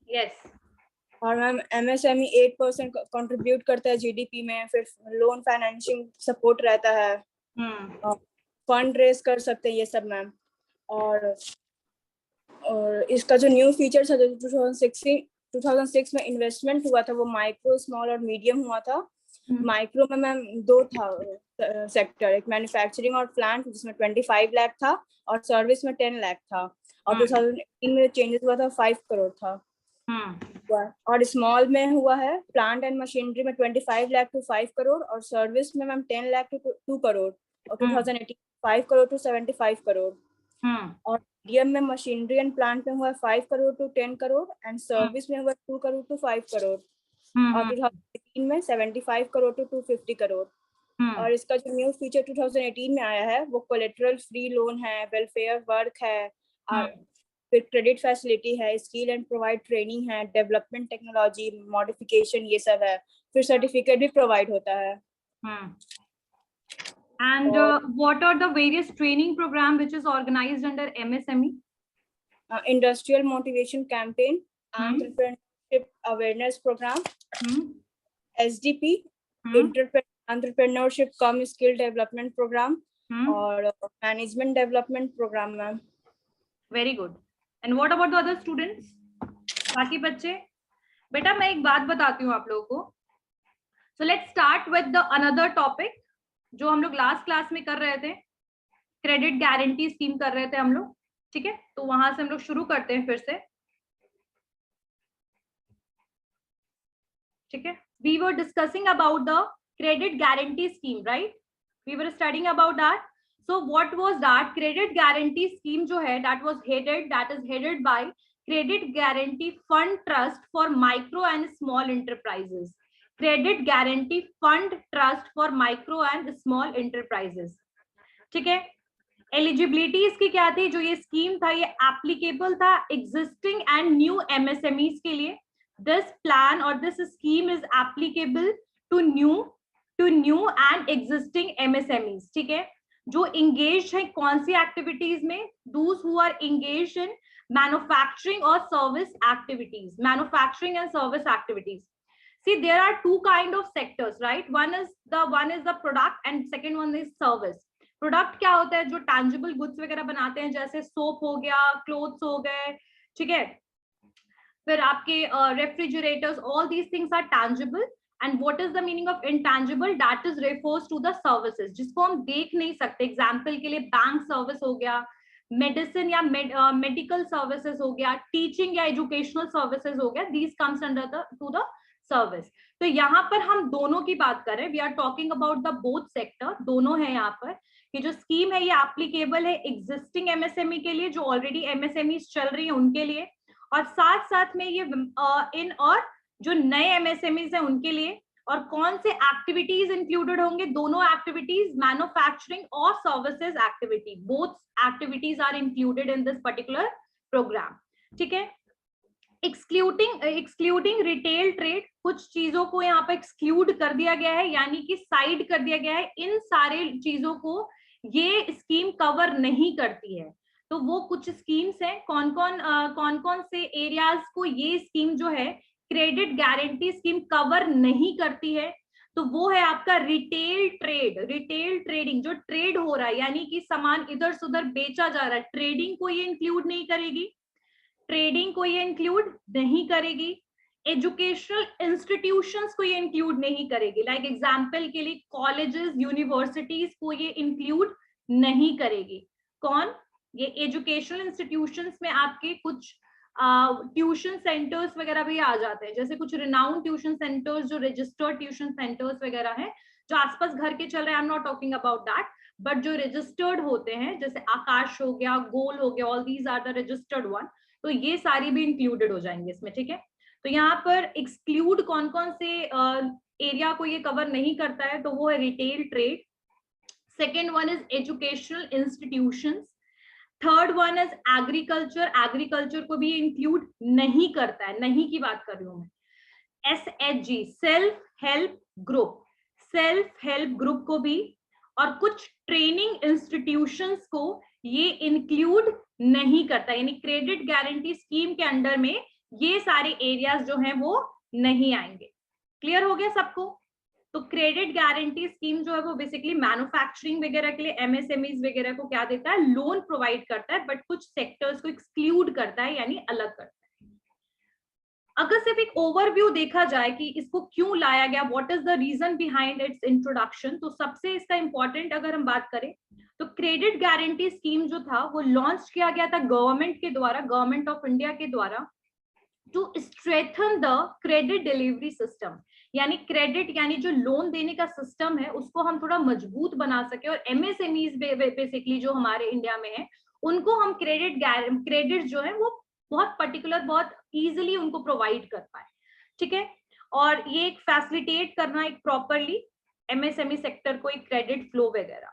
Yes. और ma'am MSME 8% contribute करता है जीडीपी में, फिर लोन फाइनेंसिंग सपोर्ट रहता है, फंड रेज कर सकते हैं ये सब मैम। और इसका जो न्यू फीचर्स है, जो 2006 में इन्वेस्टमेंट हुआ था वो माइक्रो, स्मॉल और मीडियम हुआ था। माइक्रो में मैम 2 था सेक्टर, एक मैन्युफैक्चरिंग और प्लांट जिसमें 25 लाख था, और सर्विस में 10 लाख था। और 2018 में चेंजेस हुआ था, 5 करोड़ था। और स्मॉल में हुआ है प्लांट एंड मशीनरी में 25 लाख टू 5 करोड़, और सर्विस में मैम 10 लाख टू 2 करोड़। और 2018 5 करोड़ टू 75 करोड़। और मीडियम में मशीनरी एंड प्लांट में हुआ 5 crore to 10 crore, and service में हुआ 2 करोड़ टू 5 करोड़। और 2018 में 75 करोड़ टू 250 करोड़। और इसका जो न्यू फीचर 2018 में आया है वो कोलेटरल फ्री लोन है, वेलफेयर वर्क है, फिर क्रेडिट फैसिलिटी है, स्किल एंड प्रोवाइड ट्रेनिंग है, डेवलपमेंट टेक्नोलॉजी मॉडिफिकेशन ये सब है, फिर सर्टिफिकेट भी प्रोवाइड होता है। And what are the various training program which is organized under MSME? Industrial motivation campaign, entrepreneurship awareness program, SDP, entrepreneurship cum skill development program, और management development program ma'am. Very good. And what about the other students? बाकी बच्चे? बेटा मैं एक बात बताती हूँ आप लोगों को। So let's start with the another topic जो हम लोग लास्ट क्लास में कर रहे थे, क्रेडिट गारंटी स्कीम कर रहे थे हम लोग, ठीक है? तो वहां से हम लोग शुरू करते हैं फिर से, ठीक है? We were discussing about the credit guarantee scheme, right? We were studying about that. So what was that? Credit guarantee scheme जो है, that is headed by Credit Guarantee Fund Trust for Micro and Small Enterprises. Credit guarantee fund trust for micro and small enterprises, ठीक है? Eligibility इसकी क्या थी? जो ये scheme था ये एप्लीकेबल था एग्जिस्टिंग एंड न्यू एमएसएमईज के लिए। दिस प्लान और this scheme is applicable to new and existing MSMEs, ठीक है? जो इंगेज है कौन सी एक्टिविटीज में? Those who are engage in manufacturing और service activities, manufacturing and service activities. See, there are two kind of sectors, right? One is the product and second one is service. Product क्या होता है? जो tangible goods वगैरह बनाते हैं, जैसे soap हो गया, clothes हो गए, ठीक है? फिर आपके refrigerators, all these things are tangible. And what is the meaning of intangible? That is refers to the services, जिसको हम देख नहीं सकते. Example के लिए बैंक सर्विस हो गया, मेडिसिन या मेडिकल सर्विसेज हो गया, टीचिंग या एजुकेशनल सर्विसेज हो गया. These comes under the service. तो यहाँ पर हम दोनों की बात कर रहे हैं. We are talking about the both sector, दोनों है यहाँ पर. ये जो स्कीम है ये एप्लीकेबल है एग्जिस्टिंग एमएसएमई के लिए, जो ऑलरेडी एमएसएमई चल रही है उनके लिए, और साथ साथ में ये इन और जो नए एमएसएमईज है उनके लिए. और कौन से एक्टिविटीज इंक्लूडेड होंगे? दोनों एक्टिविटीज, मैन्युफैक्चरिंग और services activity, both activities are included in this particular program, ठीक है? एक्सक्लूडिंग रिटेल ट्रेड, कुछ चीजों को यहाँ पे एक्सक्लूड कर दिया गया है, यानी कि साइड कर दिया गया है. इन सारे चीजों को ये स्कीम कवर नहीं करती है. तो वो कुछ स्कीम्स हैं, कौन कौन से एरियाज को ये स्कीम जो है क्रेडिट गारंटी स्कीम कवर नहीं करती है? तो वो है आपका रिटेल ट्रेडिंग, जो ट्रेड हो रहा है, यानी कि सामान इधर से उधर बेचा जा रहा है, ट्रेडिंग को ये इंक्लूड नहीं करेगी. ट्रेडिंग को ये इंक्लूड नहीं करेगी. एजुकेशनल इंस्टीट्यूशंस को ये इंक्लूड नहीं करेगी. लाइक एग्जांपल के लिए कॉलेजेस, यूनिवर्सिटीज को ये इंक्लूड नहीं करेगी. कौन? ये एजुकेशनल इंस्टीट्यूशंस में आपके कुछ ट्यूशन सेंटर्स वगैरह भी आ जाते हैं, जैसे कुछ रिनाउंड ट्यूशन सेंटर्स जो रजिस्टर्ड ट्यूशन सेंटर्स वगैरह हैं जो आसपास घर के चल रहे हैं. I am not talking about that, but जो रजिस्टर्ड होते हैं, जैसे आकाश हो गया, गोल हो गया, all these are the registered one. तो ये सारी भी इंक्लूडेड हो जाएंगे इसमें, ठीक है? तो यहाँ पर एक्सक्लूड कौन कौन से एरिया को ये कवर नहीं करता है? तो वो है retail trade. Second one is educational institutions. Third one is agriculture. Agriculture को भी इंक्लूड नहीं करता है, नहीं की बात कर रही हूँ मैं. SHG, self help group, self help group को भी, और कुछ ट्रेनिंग इंस्टीट्यूशंस को ये इंक्लूड नहीं करता, यानी क्रेडिट गारंटी स्कीम के अंडर में ये सारे एरियाज जो हैं वो नहीं आएंगे। क्लियर हो गया सबको? तो क्रेडिट गारंटी स्कीम जो है वो बेसिकली मैन्युफैक्चरिंग वगैरह के लिए एमएसएमईज वगैरह को क्या देता है, लोन प्रोवाइड करता है, बट कुछ सेक्टर्स को एक्सक्लूड करता है, यानी अलग करता है। अगर सिर्फ एक ओवरव्यू देखा जाए कि इसको क्यों लाया गया, what is the reason behind its introduction, तो सबसे इसका इंपॉर्टेंट अगर हम बात करें तो क्रेडिट गारंटी स्कीम जो था वो लॉन्च किया गया था गवर्नमेंट के द्वारा, गवर्नमेंट ऑफ इंडिया के द्वारा, to strengthen the credit delivery system, यानी क्रेडिट यानी जो लोन देने का सिस्टम है उसको हम थोड़ा मजबूत बना सके, और एमएसएमईज बेसिकली जो हमारे इंडिया में है उनको हम क्रेडिट जो है वो बहुत पर्टिकुलर, बहुत इजीली उनको प्रोवाइड कर पाए। ठीक है, और ये एक फैसिलिटेट करना एक प्रॉपरली एमएसएमई सेक्टर को एक क्रेडिट फ्लो वगैरह,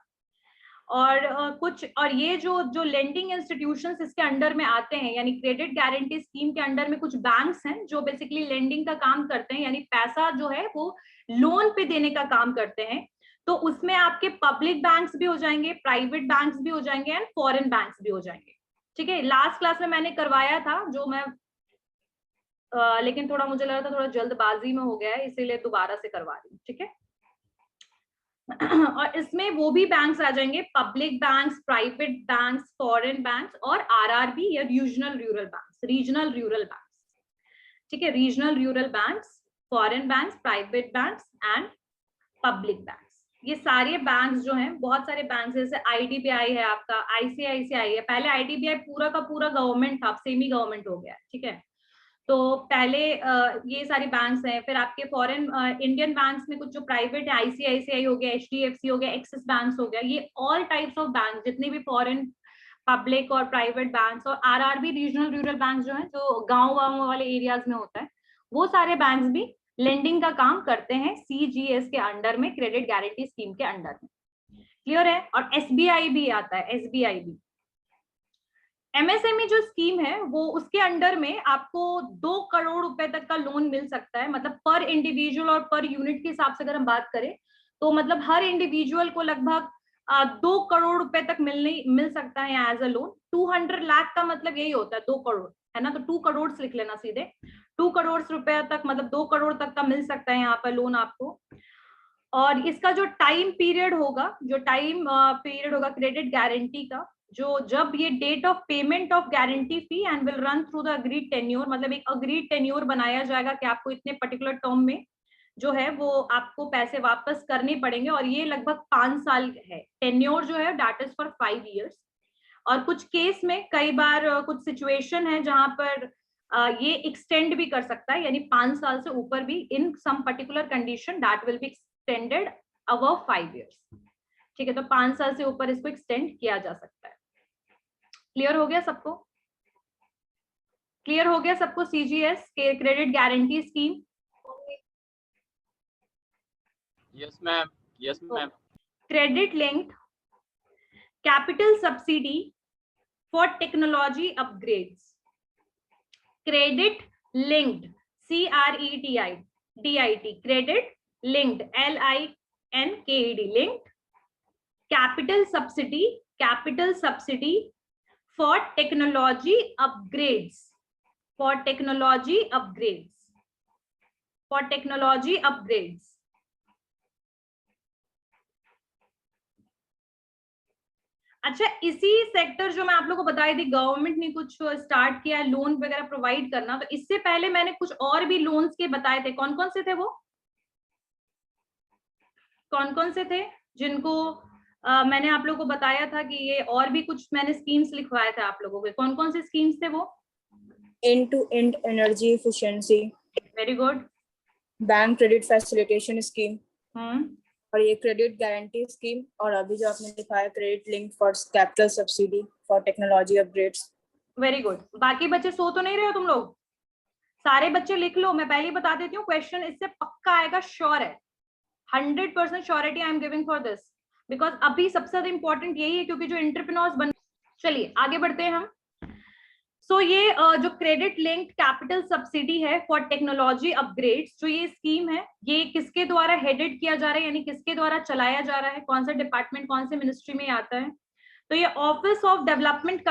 और ये जो लेंडिंग इंस्टीट्यूशंस इसके अंडर में आते हैं, यानी क्रेडिट गारंटी स्कीम के अंडर में कुछ बैंक्स हैं जो बेसिकली लेंडिंग का काम करते हैं, यानी पैसा जो है वो लोन पे देने का काम करते हैं। तो उसमें आपके पब्लिक बैंक्स भी हो जाएंगे, प्राइवेट बैंक्स भी हो जाएंगे एंड फॉरेन बैंक्स भी हो जाएंगे। ठीक है, लास्ट क्लास में मैंने करवाया था जो मैं लेकिन थोड़ा मुझे लगा था थोड़ा जल्दबाजी में हो गया है, इसीलिए दोबारा से करवा रही हूँ। ठीक है, और इसमें वो भी बैंक्स आ जाएंगे, public banks, private banks, foreign banks और आरआरबी या रीजनल रूरल बैंक्स। ठीक है, regional rural banks, foreign banks, private banks and public banks, ये सारे बैंक्स जो हैं, बहुत सारे बैंक्स जैसे आईडीबीआई है आपका, आईसीआईसीआई है। पहले आईडीबीआई पूरा का पूरा गवर्नमेंट था, अब सेमी गवर्नमेंट हो गया है। ठीक है, तो पहले ये सारी बैंक्स हैं। फिर आपके फॉरेन इंडियन बैंक्स में कुछ जो प्राइवेट है, आईसीआईसीआई हो गया, एचडीएफसी हो गया, एक्सिस बैंक्स हो गया, ये ऑल टाइप्स ऑफ बैंक जितने भी फॉरेन पब्लिक और प्राइवेट बैंक्स, और आरआरबी रीजनल रूरल बैंक जो है, जो गाँव वाले एरियाज में होता है, वो सारे बैंक्स भी लेंडिंग का काम करते हैं सीजीएस के अंडर में, क्रेडिट गारंटी स्कीम के अंडर में। क्लियर है? और एसबीआई भी आता है, एसबीआई भी। एमएसएमई जो स्कीम है वो उसके अंडर में आपको 2 करोड़ रुपए तक का लोन मिल सकता है, मतलब पर इंडिविजुअल और पर यूनिट के हिसाब से अगर हम बात करें तो मतलब हर इंडिविजुअल को लगभग 2 करोड़ रुपए तक मिल सकता है एज अ लोन। 200 लाख का मतलब यही होता है 2 करोड़, है ना, तो 2 करोड़ लिख लेना सीधे, 2 करोड़ रुपए तक, मतलब 2 करोड़ तक का मिल सकता है यहाँ पर लोन आपको। और इसका जो टाइम पीरियड होगा, क्रेडिट गारंटी का, जो जब ये date of payment of guarantee fee and will run through the agreed tenure, मतलब एक अग्रीड टेन्योर बनाया जाएगा कि आपको इतने पर्टिकुलर टर्म में जो है वो आपको पैसे वापस करने पड़ेंगे, और ये लगभग 5 साल है। टेन्योर जो है दैट इज फॉर 5 इयर्स। और कुछ केस में कई बार कुछ सिचुएशन है जहां पर ये एक्सटेंड भी कर सकता है, यानी 5 साल से ऊपर भी, in some particular condition that will be extended above 5 years. ठीक है, तो 5 साल से ऊपर इसको एक्सटेंड किया जा सकता है। क्लियर हो गया सबको? क्लियर हो गया सबको? सीजीएस के credit guarantee scheme. Yes ma'am, yes ma'am. Credit linked capital subsidy for technology upgrades, credit linked, CREDIT, credit linked, LINKED, linked capital subsidy for technology upgrades, अच्छा, इसी सेक्टर जो मैं आप लोगों को बताई थी, गवर्नमेंट ने कुछ स्टार्ट किया है लोन वगैरह प्रोवाइड करना, तो इससे पहले मैंने कुछ और भी लोन्स के बताए थे। कौन कौन से थे वो? कौन कौन से थे जिनको मैंने आप लोगों को बताया था कि ये और भी कुछ मैंने स्कीम्स लिखवाए थे आप लोगों के? कौन कौन से स्कीम्स थे वो? End to end energy efficiency, very good, bank credit facilitation scheme, और ये क्रेडिट गारंटी स्कीम, और अभी जो आपने लिखा है credit link for capital subsidy for technology upgrades. Very good. बाकी बच्चे सो तो नहीं रहे हो तुम लोग? सारे बच्चे लिख लो, मैं पहले बता देती हूँ, क्वेश्चन इससे पक्का आएगा, श्योर है, 100% surety I am giving for this, because अभी सबसे ज्यादा इंपॉर्टेंट यही है, क्योंकि जो एंटरप्रेन्योर्स बन। चलिए आगे बढ़ते हैं हम। सो ये जो क्रेडिट लिंक्ड कैपिटल सब्सिडी है फॉर टेक्नोलॉजी अपग्रेड्स, जो ये स्कीम है, ये किसके द्वारा हेडेड किया जा रहा है, यानी किसके द्वारा चलाया जा रहा है, कौन सा डिपार्टमेंट, कौन से मिनिस्ट्री में आता है? तो ये ऑफिस ऑफ डेवलपमेंट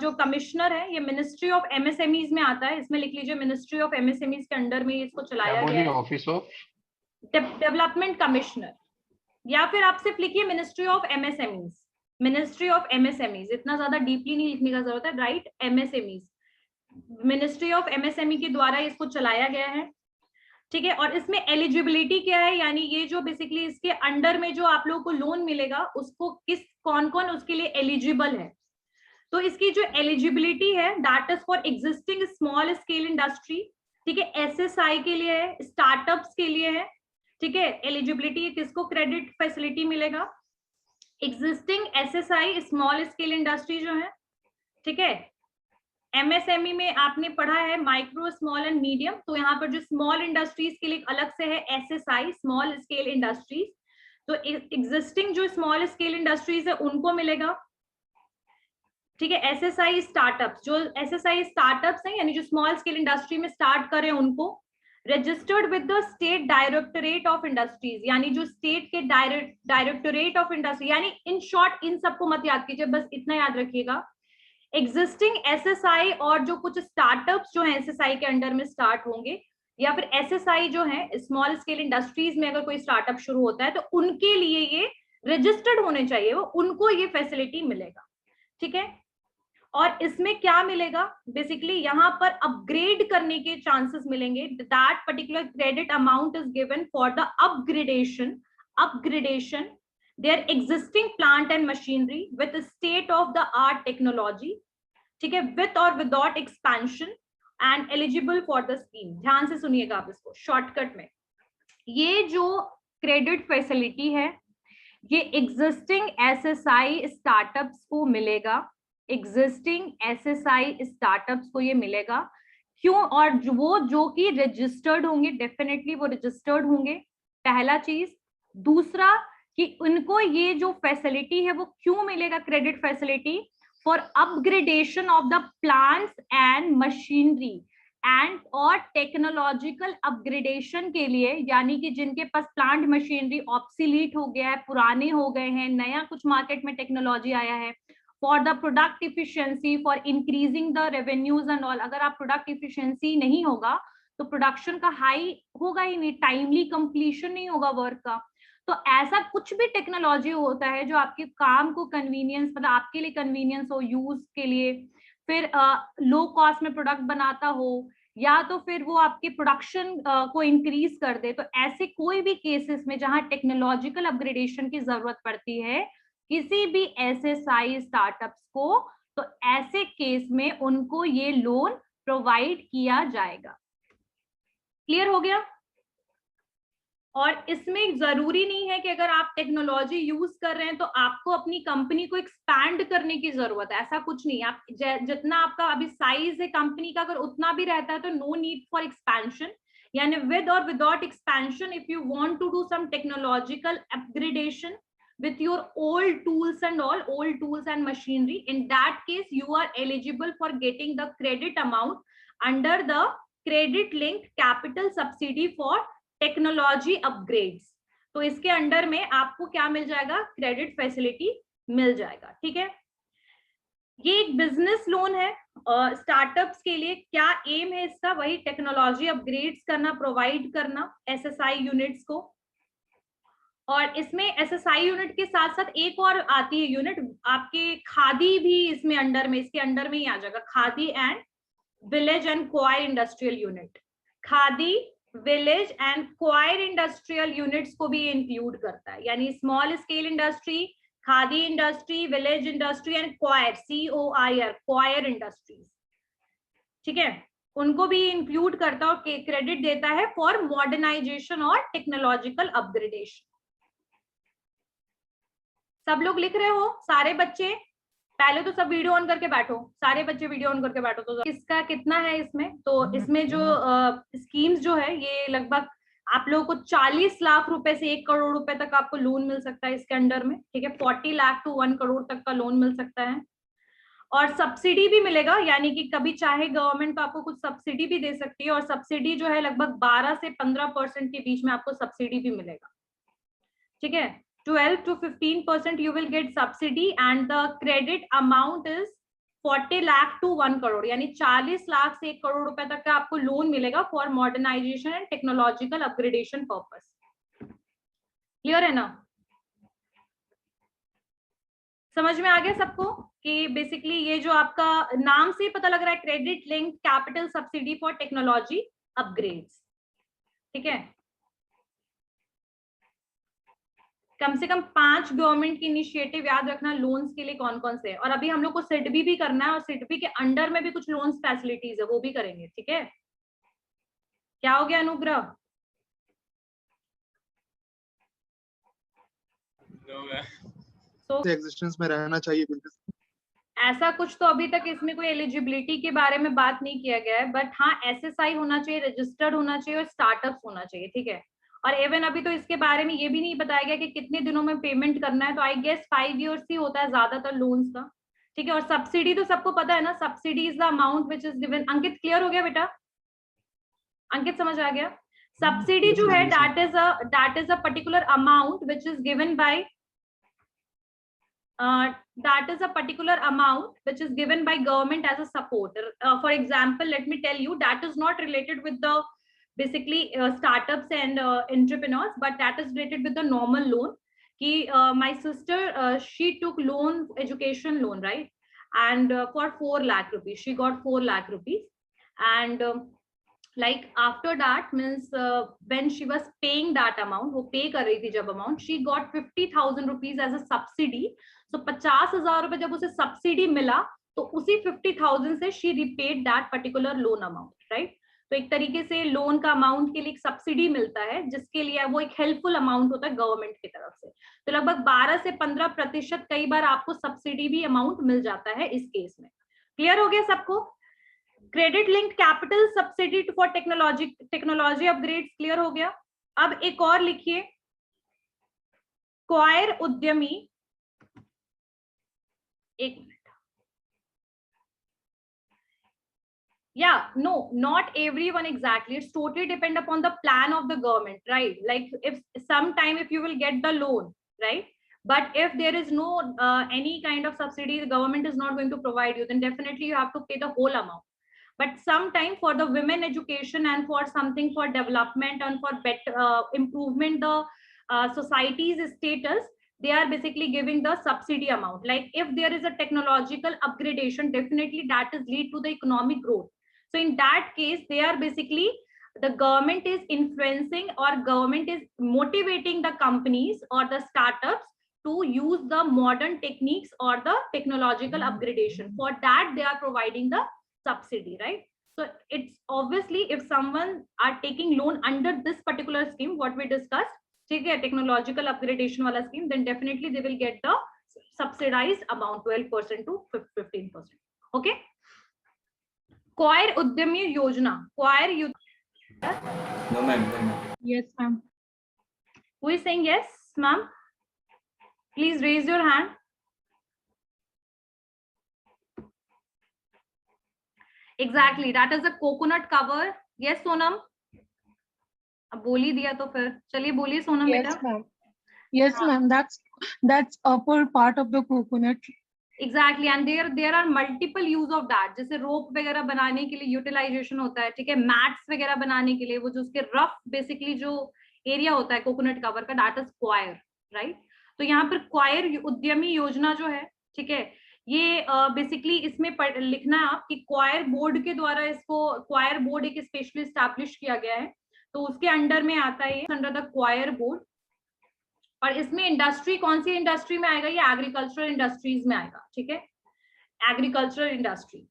जो कमिश्नर है ये मिनिस्ट्री ऑफ एमएसएमईज में आता है, इसमें लिख लीजिए मिनिस्ट्री ऑफ एमएसएमईज के अंडर में इसको चलाया गया है। ऑफिस ऑफ डेवलपमेंट कमिश्नर, या फिर आप सिर्फ लिखिए ministry of MSMEs, ministry of MSMEs, इतना ज्यादा डीपली नहीं लिखने का जरूरत है, right, MSMEs, ministry of MSME के द्वारा इसको चलाया गया है, ठीक है। और इसमें एलिजिबिलिटी क्या है, यानी ये जो बेसिकली इसके अंडर में जो आप लोगों को लोन मिलेगा उसको कौन कौन उसके लिए एलिजिबल है। तो इसकी जो एलिजिबिलिटी है that is for existing small scale industry, ठीक है, एसएसआई के लिए है, स्टार्टअप्स के लिए है, ठीक है। एलिजिबिलिटी किसको क्रेडिट फैसिलिटी मिलेगा, existing SSI small scale industry जो है, ठीक है। एमएसएमई में आपने पढ़ा है माइक्रो स्मॉल एंड मीडियम, तो यहाँ पर जो स्मॉल इंडस्ट्रीज के लिए अलग से है एसएसआई स्मॉल स्केल इंडस्ट्रीज, तो एग्जिस्टिंग जो स्मॉल स्केल इंडस्ट्रीज है उनको मिलेगा, ठीक है। एसएसआई स्टार्टअप्स, जो एसएसआई स्टार्टअप्स हैं यानी जो स्मॉल स्केल इंडस्ट्री में स्टार्ट कर रहे हैं उनको, registered with the state directorate of industries, यानी जो स्टेट के डायरेक्टोरेट ऑफ इंडस्ट्री, यानी इन शॉर्ट इन सबको मत याद कीजिए, बस इतना याद रखिएगा। एग्जिस्टिंग एसएसआई और जो कुछ स्टार्टअप्स जो है एसएसआई के अंडर में स्टार्ट होंगे, या फिर एसएसआई जो है स्मॉल स्केल इंडस्ट्रीज में अगर कोई स्टार्टअप शुरू होता है तो उनके लिए ये रजिस्टर्ड होने चाहिए, वो उनको ये फैसिलिटी मिलेगा, ठीक है। और इसमें क्या मिलेगा, बेसिकली यहाँ पर अपग्रेड करने के चांसेस मिलेंगे, that particular credit amount is given for the upgradation their existing plant and machinery with state of the art technology, ठीक है, with or without expansion and eligible for the scheme। ध्यान से सुनिएगा आप इसको शॉर्टकट में, ये जो क्रेडिट फैसिलिटी है ये एग्जिस्टिंग एसएसआई स्टार्टअप्स को मिलेगा, एग्जिस्टिंग एसएसआई स्टार्टअप्स को ये मिलेगा, क्यों, और वो जो कि रजिस्टर्ड होंगे, डेफिनेटली वो रजिस्टर्ड होंगे, पहला चीज। दूसरा कि उनको ये जो फैसिलिटी है वो क्यों मिलेगा, credit facility for upgradation of the plants and machinery and और टेक्नोलॉजिकल अपग्रेडेशन के लिए, यानी कि जिनके पास प्लांट मशीनरी ऑब्सोलीट हो गया है, पुराने हो गए हैं, नया कुछ मार्केट में टेक्नोलॉजी आया है, for the product efficiency, for increasing the revenues and all. अगर आप प्रोडक्ट इफिशियंसी नहीं होगा तो प्रोडक्शन का हाई होगा ही नहीं, टाइमली कंप्लीशन नहीं होगा वर्क का। तो ऐसा कुछ भी टेक्नोलॉजी होता है जो आपके काम को कन्वीनियंस, मतलब आपके लिए कन्वीनियंस हो यूज के लिए, फिर लो कॉस्ट में प्रोडक्ट बनाता हो, या तो फिर वो आपके प्रोडक्शन को इंक्रीज कर दे, तो ऐसे कोई भी केसेस में जहां टेक्नोलॉजिकल अपग्रेडेशन की जरूरत पड़ती है किसी भी एसएसआई स्टार्टअप्स को, तो ऐसे केस में उनको ये लोन प्रोवाइड किया जाएगा। क्लियर हो गया। और इसमें जरूरी नहीं है कि अगर आप टेक्नोलॉजी यूज कर रहे हैं तो आपको अपनी कंपनी को एक्सपैंड करने की जरूरत है, ऐसा कुछ नहीं। आप जितना आपका अभी साइज है कंपनी का अगर उतना भी रहता है तो नो नीड फॉर एक्सपेंशन, यानी विद और without expansion if you want to do some technological upgradation with your old tools and machinery, in that case you are eligible for getting the credit amount under the credit linked capital subsidy for technology upgrades। तो इसके under में आपको क्या मिल जाएगा, credit facility मिल जाएगा, ठीक है। ये एक बिजनेस लोन है स्टार्टअप्स के लिए। क्या एम है इसका, वही टेक्नोलॉजी अपग्रेड्स करना, प्रोवाइड करना एसएसआई यूनिट्स को। और इसमें एसएसआई यूनिट के साथ साथ एक और आती है यूनिट आपके, खादी भी इसमें अंडर में, इसके अंडर में ही आ जाएगा, khadi and village and coir industrial unit. Khadi, village and coir industrial units को भी इंक्लूड करता है, यानी small scale industry, khadi industry, village industry and coir, COIR, coir industries, ठीक है, उनको भी इंक्लूड करता है और क्रेडिट देता है फॉर मॉडर्नाइजेशन और टेक्नोलॉजिकल अपग्रेडेशन। सब लोग लिख रहे हो, सारे बच्चे? पहले तो सब वीडियो ऑन करके बैठो, सारे बच्चे वीडियो ऑन करके बैठो। तो इसका कितना है इसमें, तो इसमें जो स्कीम्स जो है ये लगभग आप लोगों को 40 लाख रुपए से 1 करोड़ रुपए तक आपको लोन मिल सकता है इसके अंडर में, ठीक है। 40 लाख टू 1 करोड़ तक का लोन मिल सकता है। और सब्सिडी भी मिलेगा, यानी कि कभी चाहे गवर्नमेंट आपको कुछ सब्सिडी भी दे सकती है, और सब्सिडी जो है लगभग 12 से 15% के बीच में आपको सब्सिडी भी मिलेगा, ठीक है। 12 to 15% you will get subsidy and the credit amount is 40 lakh to 1 crore, यानी 40 लाख से 1 करोड़ रुपए तक का आपको लोन मिलेगा for modernisation and technological upgradation purpose. Clear है ना? समझ में आ गया सबको कि बेसिकली ये जो आपका नाम से पता लग रहा है, credit link capital subsidy for technology upgrades. ठीक है, कम से कम 5 गवर्नमेंट की इनिशिएटिव याद रखना लोन्स के लिए कौन कौन से है। और अभी हम लोग को सिडबी भी करना है और सिडबी के अंडर में भी कुछ लोन्स फैसिलिटीज है, वो भी करेंगे। ठीक है, क्या हो गया अनुग्रह? एग्जिस्टेंस में रहना चाहिए बिजनेस। ऐसा कुछ तो अभी तक इसमें कोई एलिजिबिलिटी के बारे में बात नहीं किया गया है, बट हाँ एसएसआई होना चाहिए, रजिस्टर्ड होना चाहिए और स्टार्टअप्स होना चाहिए। ठीक है, और इवन अभी तो इसके बारे में ये भी नहीं बताया गया कि कितने दिनों में पेमेंट करना है, तो आई गेस 5 years ही होता है ज्यादातर लोन्स का। ठीक है, और सब्सिडी तो सबको पता है ना, subsidy is the amount which is given. Ankit clear हो गया बेटा? अंकित समझ आ गया? सब्सिडी जो है that is a particular amount which is given by that is a particular amount which is given by government as a support. For example, let me tell you, that is not related with the basically startups and entrepreneurs, but that is related with the normal loan. Ki my sister she took loan, education loan, right? And for 4 lakh rupees she got 4 lakh rupees, and like after that means when she was paying that amount, वो pay कर रही थी जब amount, she got 50,000 rupees as a subsidy. So 50,000 रुपए जब उसे subsidy मिला तो उसी 50,000 से she repaid that particular loan amount, right? तो एक तरीके से लोन का अमाउंट के लिए एक सब्सिडी मिलता है, जिसके लिए वो एक हेल्पफुल अमाउंट होता है गवर्नमेंट की तरफ से। तो लगभग 12 से 15% कई बार आपको सब्सिडी भी अमाउंट मिल जाता है इस केस में। क्लियर हो गया सबको? Credit link capital subsidy for technology upgrades clear हो गया? अब एक और लिखिए, क्वायर उद्यमी, एक minute, yeah, no, not everyone exactly, it's totally depend upon the plan of the government, right? Like if sometime if you will get the loan, right, but if there is no any kind of subsidy, the government is not going to provide you, then definitely you have to pay the whole amount. But sometime for the women education and for something for development and for better improvement the society's status, they are basically giving the subsidy amount. Like if there is a technological upgradation, definitely that is lead to the economic growth. So in that case, they are basically, the government is influencing or government is motivating the companies or the startups to use the modern techniques or the technological upgradation. For that, they are providing the subsidy, right? So it's obviously if someone are taking loan under this particular scheme, what we discussed, okay, technological upgradation wala scheme, then definitely they will get the subsidized amount 12% to 15%. Okay. क्वायर Udyami Yojana, क्वायर No ma'am. Yes, ma'am. Who is saying yes, ma'am? Please raise your hand. Exactly, that is a coconut cover. Yes, Sonam. अब बोल ही दिया तो फिर चलिए बोलिए Sonam Yes, बेटा। ma'am. Yes, ma'am. That's upper part of the coconut. Exactly, and there are multiple use of that. जैसे रोप वगैरह बनाने के लिए यूटिलाइजेशन होता है, ठीक है, मैट्स वगैरह बनाने के लिए, वो जो उसके रफ बेसिकली जो एरिया होता है कोकोनट कवर का, दैट इज क्वायर, राइट? तो यहाँ पर क्वायर उद्यमी योजना जो है, ठीक है, ये बेसिकली इसमें लिखना है आप कि क्वायर बोर्ड के द्वारा इसको, क्वायर बोर्ड एक स्पेशली स्टैब्लिश किया गया है, तो उसके अंडर में आता है, अंडर द क्वायर बोर्ड। और इसमें इंडस्ट्री कौन सी इंडस्ट्री में आएगा? ये एग्रीकल्चरल इंडस्ट्रीज में आएगा, ठीक है, एग्रीकल्चरल इंडस्ट्री।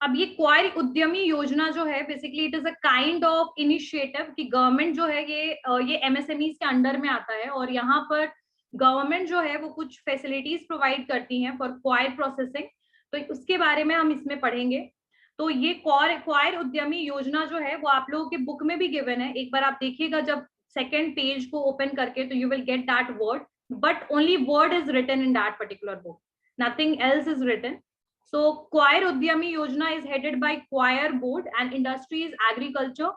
अब ये क्वायर उद्यमी योजना जो है basically it is a kind of initiative कि गवर्नमेंट जो है ये एमएसएमईज के अंडर में आता है, और यहाँ पर गवर्नमेंट जो है वो कुछ फैसिलिटीज प्रोवाइड करती हैं फॉर क्वायर प्रोसेसिंग, तो उसके बारे में हम इसमें पढ़ेंगे। तो ये क्वायर उद्यमी योजना जो है वो आप लोगों के बुक में भी गिवन है, एक बार आप देखिएगा जब सेकेंड पेज को ओपन करके, तो you will get that word, but only word is written in that particular book, nothing else is written. So Choir Udyami Yojana is headed by Choir Board and industry is agriculture.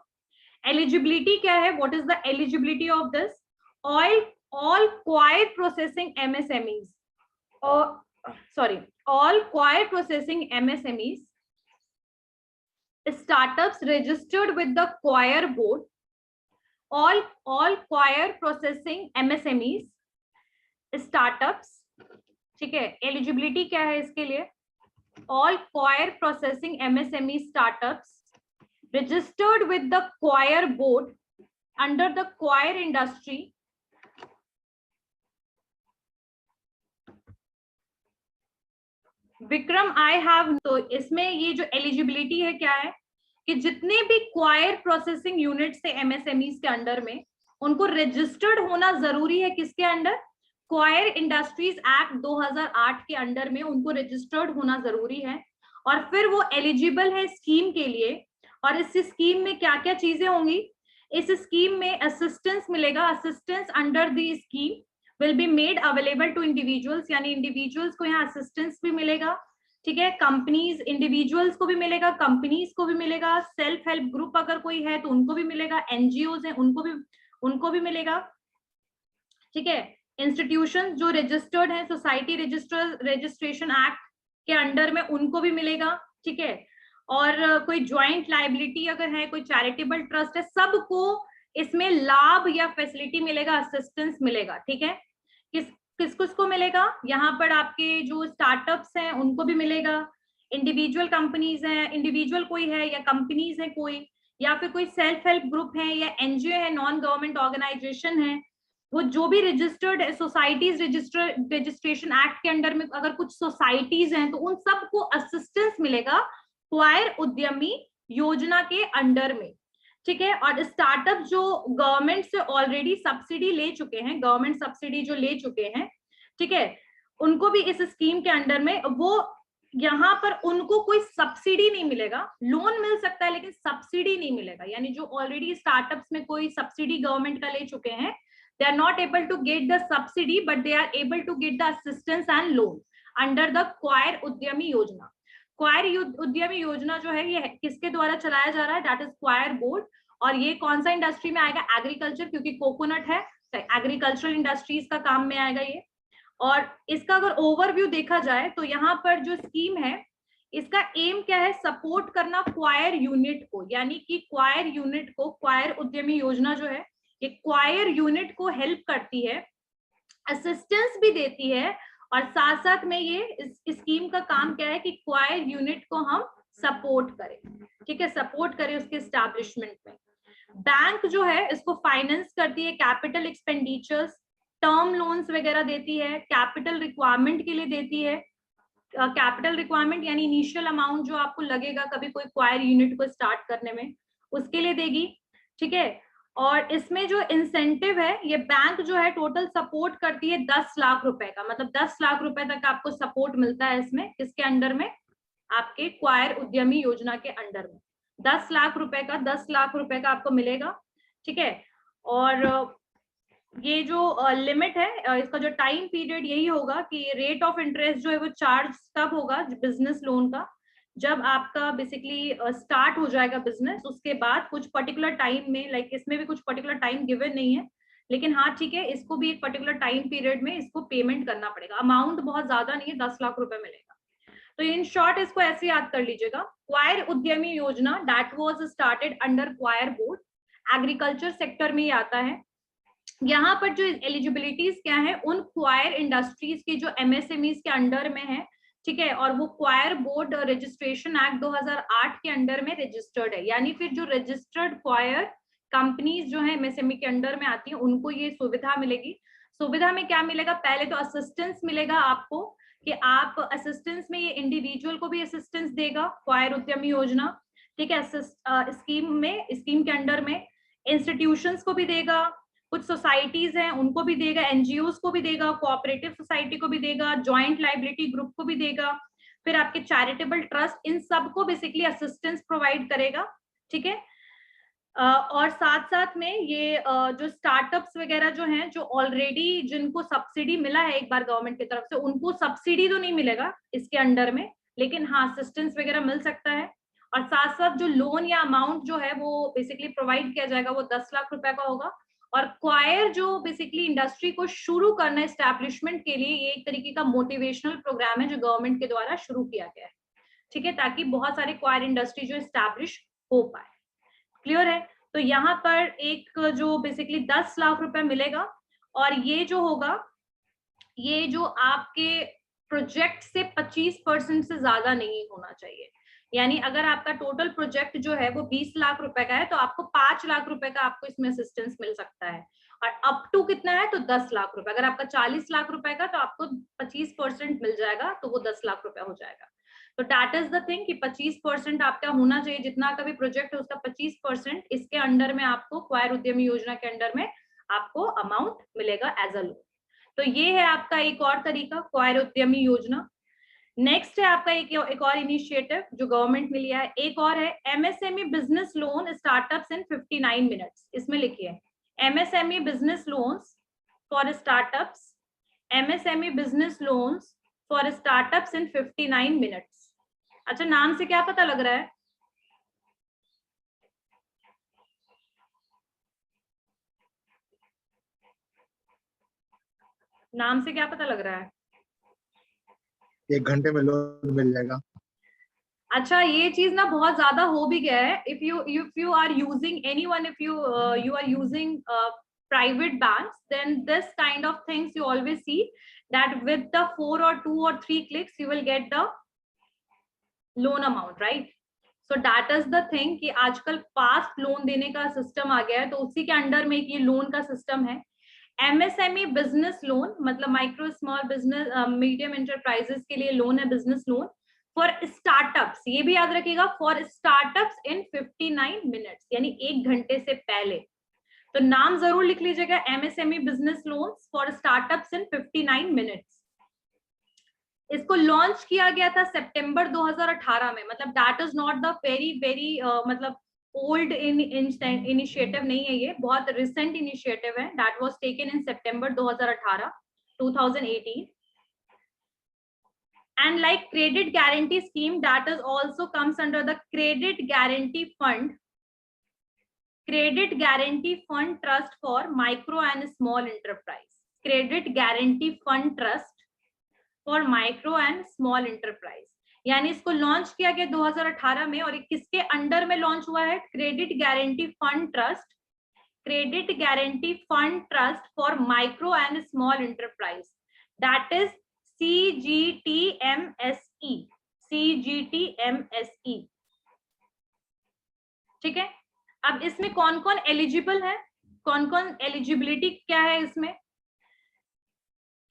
Eligibility क्या है, what is the eligibility of this? all coir processing MSMEs, or sorry, all coir processing MSMEs startups registered with the coir board, all coir processing MSMEs startups, ठीक है, eligibility क्या है इसके लिए? all coir processing MSME startups registered with the coir board under the coir industry Vikram I have, तो इसमें ये जो एलिजिबिलिटी है क्या है कि जितने भी क्वायर प्रोसेसिंग यूनिट्स है एमएसएमईज के अंडर में, उनको रजिस्टर्ड होना जरूरी है। किसके अंडर? क्वायर इंडस्ट्रीज एक्ट 2008 के अंडर में उनको रजिस्टर्ड होना जरूरी है, और फिर वो एलिजिबल है स्कीम के लिए। और इस स्कीम में क्या क्या चीजें होंगी? इस स्कीम में असिस्टेंस मिलेगा, assistance under the scheme will be made available to individuals, यानी इंडिविजुअल्स को यहाँ असिस्टेंस भी मिलेगा, ठीक है। कंपनीज, इंडिविजुअल्स को भी मिलेगा, कंपनीज को भी मिलेगा, सेल्फ हेल्प ग्रुप अगर कोई है तो उनको भी मिलेगा, एनजीओज है उनको भी मिलेगा, ठीक है। इंस्टीट्यूशन जो रजिस्टर्ड है सोसाइटी रजिस्ट्रेशन एक्ट के अंडर में, उनको भी मिलेगा, ठीक है। और कोई ज्वाइंट लायबिलिटी अगर है, कोई चैरिटेबल ट्रस्ट है, सबको इसमें लाभ या फैसिलिटी मिलेगा, असिस्टेंस मिलेगा, ठीक है। किसको मिलेगा? यहाँ पर आपके जो स्टार्टअप्स हैं उनको भी मिलेगा, इंडिविजुअल कंपनीज हैं, इंडिविजुअल कोई है या कंपनीज है कोई, या फिर कोई सेल्फ हेल्प ग्रुप है या एनजीओ है, नॉन गवर्नमेंट ऑर्गेनाइजेशन है, वो जो भी रजिस्टर्ड है सोसाइटीज रजिस्ट्रेशन एक्ट के अंडर में अगर कुछ सोसाइटीज हैं तो उन सबको असिस्टेंस मिलेगा क्वायर उद्यमी योजना के अंडर में, ठीक है। और स्टार्टअप जो गवर्नमेंट से ऑलरेडी सब्सिडी ले चुके हैं, गवर्नमेंट सब्सिडी जो ले चुके हैं, ठीक है, उनको भी इस स्कीम के अंडर में, वो यहाँ पर उनको कोई सब्सिडी नहीं मिलेगा, लोन मिल सकता है लेकिन सब्सिडी नहीं मिलेगा। यानी जो ऑलरेडी स्टार्टअप्स में कोई सब्सिडी गवर्नमेंट का ले चुके हैं, they are not able to get the subsidy but they are able to get the assistance and loan under the coir Udyami Yojana. क्वायर Udyami योजना जो है ये किसके द्वारा चलाया जा रहा है? That is coir board. और ये कौन सा इंडस्ट्री में आएगा? एग्रीकल्चर, क्योंकि कोकोनट है तो एग्रीकल्चरल इंडस्ट्रीज का काम में आएगा ये। और इसका अगर ओवरव्यू देखा जाए तो यहाँ पर जो स्कीम है इसका एम क्या है? सपोर्ट करना क्वायर यूनिट को, यानी कि क्वायर यूनिट को, क्वायर उद्यमी योजना जो है ये क्वायर यूनिट को हेल्प करती है, असिस्टेंस भी देती है, और साथ साथ में ये इस स्कीम का काम क्या है कि क्वायर यूनिट को हम सपोर्ट करें, ठीक है, सपोर्ट करें उसके एस्टैब्लिशमेंट में। बैंक जो है इसको फाइनेंस करती है, कैपिटल एक्सपेंडिचर्स, टर्म लोन्स वगैरह देती है, कैपिटल रिक्वायरमेंट के लिए देती है। कैपिटल रिक्वायरमेंट यानी इनिशियल अमाउंट जो आपको लगेगा कभी कोई क्वायर यूनिट को स्टार्ट करने में, उसके लिए देगी, ठीक है। और इसमें जो इंसेंटिव है ये बैंक जो है टोटल सपोर्ट करती है 10 लाख रुपए का, मतलब 10 लाख रुपए तक आपको सपोर्ट मिलता है इसमें। किसके अंडर में? आपके क्वायर उद्यमी योजना के अंडर में 10 लाख रुपए का, 10 लाख रुपए का आपको मिलेगा, ठीक है। और ये जो लिमिट है इसका जो टाइम पीरियड यही होगा कि रेट ऑफ इंटरेस्ट जो है वो चार्ज तब होगा बिजनेस लोन का जब आपका बेसिकली स्टार्ट हो जाएगा बिजनेस, उसके बाद कुछ पर्टिकुलर टाइम में, लाइक इसमें भी कुछ पर्टिकुलर टाइम गिवन नहीं है, लेकिन हाँ ठीक है, इसको भी एक पर्टिकुलर टाइम पीरियड में इसको पेमेंट करना पड़ेगा। अमाउंट बहुत ज्यादा नहीं है, 10 लाख रुपए मिलेगा। तो इन शॉर्ट इसको ऐसे याद कर लीजिएगा, coir Udyami Yojana that was started under coir board, agriculture sector में ही आता है। यहाँ पर जो एलिजिबिलिटीज क्या है, उन क्वायर इंडस्ट्रीज के जो एमएसएमईज के अंडर में है, ठीक है, और वो क्वायर बोर्ड रजिस्ट्रेशन एक्ट 2008 के अंडर में रजिस्टर्ड है, यानी फिर जो रजिस्टर्ड क्वायर कंपनीज जो है एमएसएमई के अंडर में आती है उनको ये सुविधा मिलेगी। सुविधा में क्या मिलेगा? पहले तो असिस्टेंस मिलेगा आपको कि आप असिस्टेंस में, ये इंडिविजुअल को भी असिस्टेंस देगा क्वायर उद्यमी योजना, ठीक है, स्कीम के अंडर में इंस्टीट्यूशंस को भी देगा, कुछ सोसाइटीज हैं उनको भी देगा, एनजीओस को भी देगा, कोऑपरेटिव सोसाइटी को भी देगा, जॉइंट लायबिलिटी ग्रुप को भी देगा, फिर आपके चैरिटेबल ट्रस्ट, इन सबको बेसिकली असिस्टेंस प्रोवाइड करेगा, ठीक है। और साथ साथ में ये जो स्टार्टअप्स वगैरह जो हैं, जो ऑलरेडी जिनको सब्सिडी मिला है एक बार गवर्नमेंट की तरफ से, उनको सब्सिडी तो नहीं मिलेगा इसके अंडर में, लेकिन हाँ असिस्टेंस वगैरह मिल सकता है। और साथ साथ जो लोन या अमाउंट जो है वो बेसिकली प्रोवाइड किया जाएगा वो 10 लाख रुपए का होगा। और क्वायर जो बेसिकली इंडस्ट्री को शुरू करना एस्टैब्लिशमेंट के लिए ये एक तरीके का मोटिवेशनल प्रोग्राम है जो गवर्नमेंट के द्वारा शुरू किया गया है, ठीक है, ताकि बहुत सारे क्वायर इंडस्ट्री जो एस्टैब्लिश हो पाए। क्लियर है? तो यहाँ पर एक जो बेसिकली 10 लाख रुपए मिलेगा और ये जो होगा ये जो आपके प्रोजेक्ट से 25% से ज्यादा नहीं होना चाहिए। यानी अगर आपका टोटल प्रोजेक्ट जो है वो 20 लाख रुपए का है तो आपको 5 लाख रुपए का आपको इसमें असिस्टेंस मिल सकता है, और अप टू कितना है तो 10 लाख रुपए। अगर आपका 40 लाख रुपए का तो आपको 25% मिल जाएगा तो वो 10 लाख रुपए हो जाएगा। तो दैट इज द थिंग कि 25% आपका होना चाहिए, जितना का भी प्रोजेक्ट है उसका 25% इसके अंडर में आपको क्वायर उद्यमी योजना के अंडर में आपको अमाउंट मिलेगा एज अ लोन। तो ये है आपका एक और तरीका क्वायर उद्यमी योजना। नेक्स्ट है आपका एक और इनिशिएटिव जो गवर्नमेंट ने लिया है, एक और है एमएसएमई बिजनेस लोन स्टार्टअप्स इन 59 मिनट्स। इसमें लिखिए MSME business loans for startups, MSME business loans for startups in 59 minutes. अच्छा, नाम से क्या पता लग रहा है? नाम से क्या पता लग रहा है? 1 घंटे में लोन मिल जाएगा। अच्छा, ये चीज ना बहुत ज्यादा हो भी गया है। If you are using anyone, if you are using private banks, then this kind of things you always see that with the 4 or 2 or 3 clicks you will get the loan amount, right? So that is the thing कि आजकल fast loan देने का system आ गया है, तो उसी के under में एक ये लोन का सिस्टम है। एमएसएमई बिजनेस लोन मतलब micro small business medium enterprises के लिए लोन है, बिजनेस लोन फॉर स्टार्टअप्स। ये भी याद रखिएगा, फॉर स्टार्टअप्स इन 59 मिनट्स, यानी 1 घंटे से पहले। तो नाम जरूर लिख लीजिएगा, MSME business loans for startups in 59 minutes. इसको लॉन्च किया गया था सितंबर 2018 में, मतलब that is not the very मतलब ओल्ड इनिशिएटिव नहीं है, ये बहुत रिसेंट इनिशिएटिव है। That was taken in September 2018 and like credit guarantee scheme, that is also comes under the credit guarantee fund trust for micro and small enterprise, credit guarantee fund trust for micro and small enterprise। यानी इसको launch किया गया 2018 में, और किसके under में launch हुआ है? Credit guarantee fund trust for micro and small enterprise, that is CGTMSE। ठीक है, अब इसमें कौन कौन एलिजिबल है, कौन कौन एलिजिबिलिटी क्या है इसमें?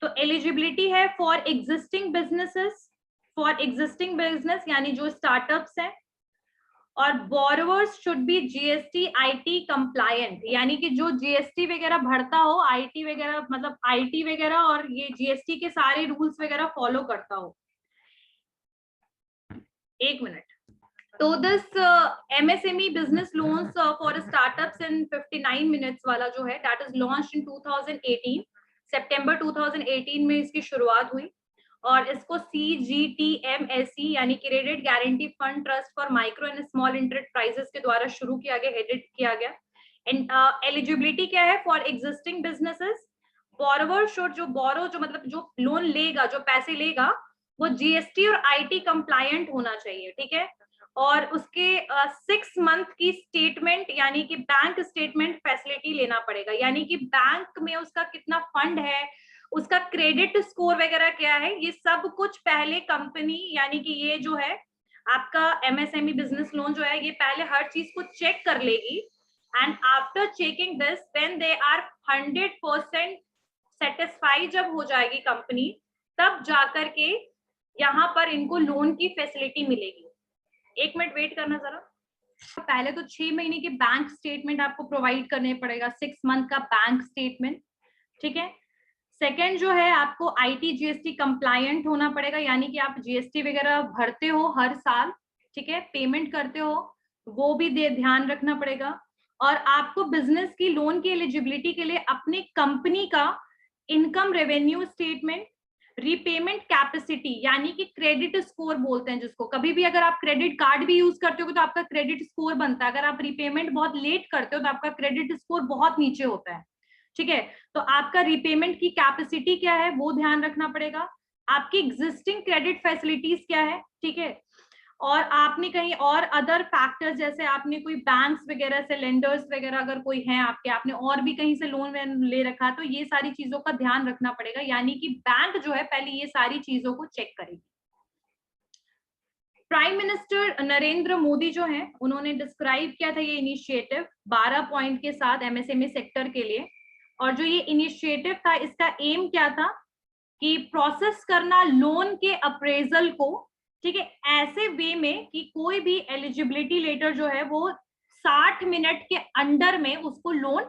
तो एलिजिबिलिटी है फॉर एग्जिस्टिंग बिजनेस यानी जो स्टार्टअप्स हैं, और borrowers should be GST IT compliant, यानी कि जो जीएसटी वगैरह भरता हो, आईटी वगैरह मतलब आईटी वगैरह और ये जीएसटी के सारे रूल्स वगैरह फॉलो करता हो। एक मिनट। तो this MSME business loans for startups in 59 minutes वाला जो है, दैट इज लॉन्च्ड इन 2018, सितंबर 2018 में इसकी शुरुआत हुई, और इसको CGTMSE यानी credit guarantee fund trust for micro and small enterprises के द्वारा शुरू किया गया, हेडेड किया गया। एंड एलिजिबिलिटी क्या है? For existing businesses, borrower should, जो मतलब जो लोन लेगा, जो पैसे लेगा, वो जीएसटी और आईटी कंप्लायंट होना चाहिए, ठीक है, और उसके 6 मंथ की स्टेटमेंट यानी कि बैंक स्टेटमेंट फैसिलिटी लेना पड़ेगा, यानी कि बैंक में उसका कितना फंड है, उसका क्रेडिट स्कोर वगैरह क्या है, ये सब कुछ पहले कंपनी, यानी कि ये जो है आपका एमएसएमई बिजनेस लोन जो है, ये पहले हर चीज को चेक कर लेगी। And after checking this, when they are 100% satisfy जब हो जाएगी कंपनी, तब जाकर के यहाँ पर इनको लोन की फैसिलिटी मिलेगी। 1 मिनट वेट करना जरा। पहले तो 6 महीने के बैंक स्टेटमेंट आपको प्रोवाइड करने पड़ेगा, 6 मंथ का बैंक स्टेटमेंट, ठीक है। सेकेंड जो है, आपको आईटी जीएसटी कंप्लायंट होना पड़ेगा, यानी कि आप जीएसटी वगैरह भरते हो हर साल, ठीक है, पेमेंट करते हो, वो भी ध्यान रखना पड़ेगा। और आपको बिजनेस की लोन की एलिजिबिलिटी के लिए अपनी कंपनी का income revenue statement, repayment capacity यानी कि क्रेडिट स्कोर बोलते हैं जिसको, कभी भी अगर आप क्रेडिट कार्ड भी यूज करते हो तो आपका क्रेडिट स्कोर बनता है, अगर आप रीपेमेंट बहुत लेट करते हो तो आपका क्रेडिट स्कोर बहुत नीचे होता है, ठीक है। तो आपका रीपेमेंट की कैपेसिटी क्या है वो ध्यान रखना पड़ेगा, आपकी एग्जिस्टिंग क्रेडिट फैसिलिटीज क्या है, ठीक है, और आपने कहीं और अदर फैक्टर्स जैसे आपने कोई बैंक्स वगैरह से, लेंडर्स वगैरह अगर कोई हैं आपके, आपने और भी कहीं से लोन ले रखा, तो ये सारी चीजों का ध्यान रखना पड़ेगा, यानी कि बैंक जो है पहले ये सारी चीजों को चेक करेगी। प्राइम मिनिस्टर नरेंद्र मोदी जो है उन्होंने डिस्क्राइब किया था ये इनिशिएटिव 12 पॉइंट के साथ एमएसएमई सेक्टर के लिए, और जो ये इनिशिएटिव था इसका एम क्या था कि प्रोसेस करना लोन के अप्रेजल को, ठीक है, ऐसे वे में कि कोई भी एलिजिबिलिटी लेटर जो है वो 60 मिनट के अंडर में उसको लोन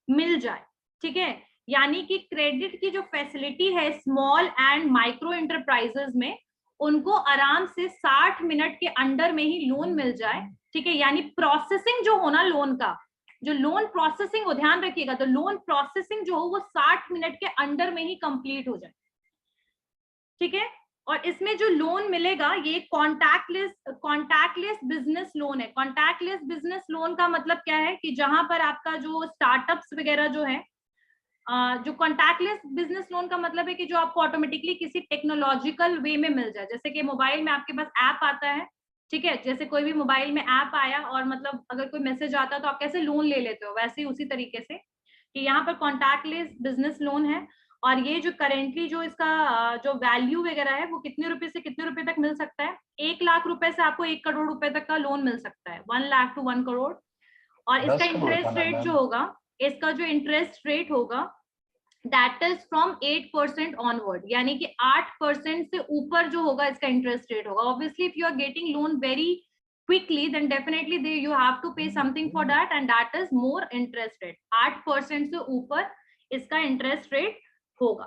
मिल जाए, ठीक है, यानी कि क्रेडिट की जो फैसिलिटी है स्मॉल एंड माइक्रो एंटरप्राइजेस में उनको आराम से 60 मिनट के अंडर में ही लोन मिल जाए, ठीक है, यानी प्रोसेसिंग जो होना लोन का, जो लोन प्रोसेसिंग हो, ध्यान रखिएगा, तो लोन प्रोसेसिंग जो हो वो 60 मिनट के अंडर में ही कंप्लीट हो जाए, ठीक है। और इसमें जो लोन मिलेगा ये कॉन्टैक्टलेस बिजनेस लोन है। कॉन्टैक्टलेस बिजनेस लोन का मतलब क्या है कि जहां पर आपका जो स्टार्टअप्स वगैरह जो है, जो कॉन्टैक्टलेस बिजनेस लोन का मतलब है कि जो आपको ऑटोमेटिकली किसी टेक्नोलॉजिकल वे में मिल जाए, जैसे कि मोबाइल में आपके पास ऐप आता है, ठीक है, जैसे कोई भी मोबाइल में ऐप आया और मतलब अगर कोई मैसेज आता है तो आप कैसे लोन ले लेते हो, वैसे ही उसी तरीके से कि यहाँ पर कॉन्टैक्टलेस बिजनेस लोन है। और ये जो करेंटली जो इसका जो वैल्यू वगैरह है वो कितने रुपए से कितने रुपए तक मिल सकता है, 1 लाख रुपए से आपको 1 करोड़ रुपए तक का लोन मिल सकता है, 1 लाख टू 1 करोड़। और इसका इंटरेस्ट रेट जो होगा, इसका जो इंटरेस्ट रेट होगा दैट इज फ्रॉम 8% ऑनवर्ड, यानी कि 8% से ऊपर जो होगा इसका इंटरेस्ट रेट होगा। Obviously if you are getting loan very quickly then definitely you have to pay something for that and that is more interest rate, 8% से ऊपर इसका इंटरेस्ट रेट होगा।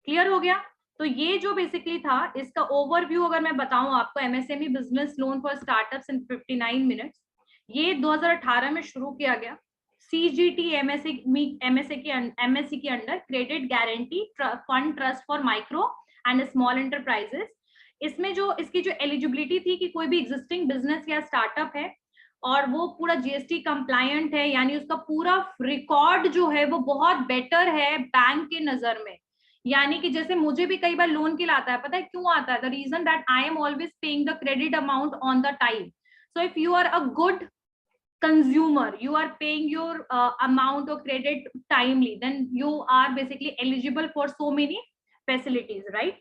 क्लियर हो गया? तो ये जो बेसिकली था इसका ओवरव्यू अगर मैं बताऊं आपको, MSME business loan for startups in 59 minutes, ये 2018 में शुरू किया गया सीजीटी एमएसए के under, credit guarantee fund trust for micro and small enterprises. इसमें जो इसकी जो एलिजिबिलिटी थी कि कोई भी एग्जिस्टिंग बिजनेस या स्टार्टअप है और वो पूरा जीएसटी कंप्लायंट है, यानी उसका पूरा रिकॉर्ड जो है वो बहुत बेटर है बैंक के नजर में, यानी कि जैसे मुझे भी कई बार लोन के लिए आता है, पता है क्यों आता है? The reason that I am always paying the credit amount on the time. So if you are a good consumer, you are paying your amount of credit timely, then you are basically eligible for so many facilities, right?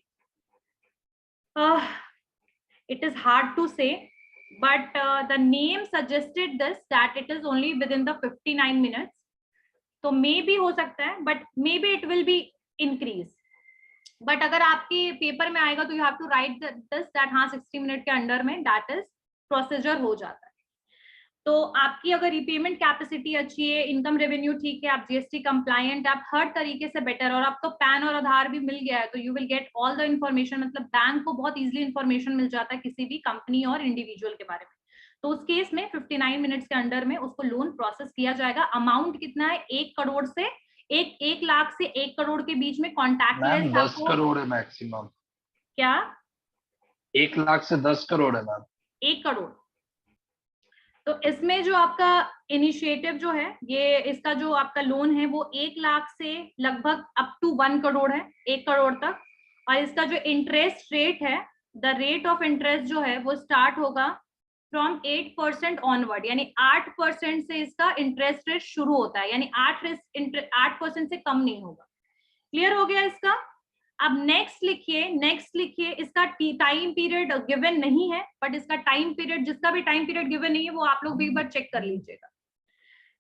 It is hard to say, but the name suggested this that it is only within the 59 minutes, तो maybe हो सकता है, but maybe it will be increase, but अगर आपके paper में आएगा तो you have to write this that हाँ 60 मिनट के अंडर में that is प्रोसीजर हो जाता है। तो आपकी अगर रिपेमेंट कैपेसिटी अच्छी है, इनकम रेवेन्यू ठीक है, आप जीएसटी कंप्लायंट, आप हर तरीके से बेटर, और आपको पैन और आधार भी मिल गया है तो you will get all the information, मतलब बैंक को बहुत इजीली इन्फॉर्मेशन मिल जाता है किसी भी कंपनी और इंडिविजुअल के बारे में। तो उस केस में 59 मिनट्स के अंडर में उसको लोन प्रोसेस किया जाएगा। अमाउंट कितना है? 1 करोड़ से 1 लाख से 1 करोड़ के बीच में कॉन्टैक्टलेस। 10 करोड़ है मैक्सिमम। क्या? 1 लाख से 10 करोड़ है मैम। 1 करोड़। तो इसमें जो आपका इनिशिएटिव जो है, ये इसका जो आपका लोन है वो 1 लाख से लगभग अप टू 1 करोड़ है, 1 करोड़ तक। और इसका जो इंटरेस्ट रेट है, द रेट ऑफ इंटरेस्ट जो है वो स्टार्ट होगा फ्रॉम 8% ऑनवर्ड, यानी 8% से इसका इंटरेस्ट रेट शुरू होता है, यानी 8% से कम नहीं होगा। क्लियर हो गया इसका? अब नेक्स्ट लिखिए, इसका टाइम पीरियड गिवन नहीं है, बट इसका टाइम पीरियड, जिसका भी टाइम पीरियड गिवन नहीं है वो आप लोग भी एक बार चेक कर लीजिएगा,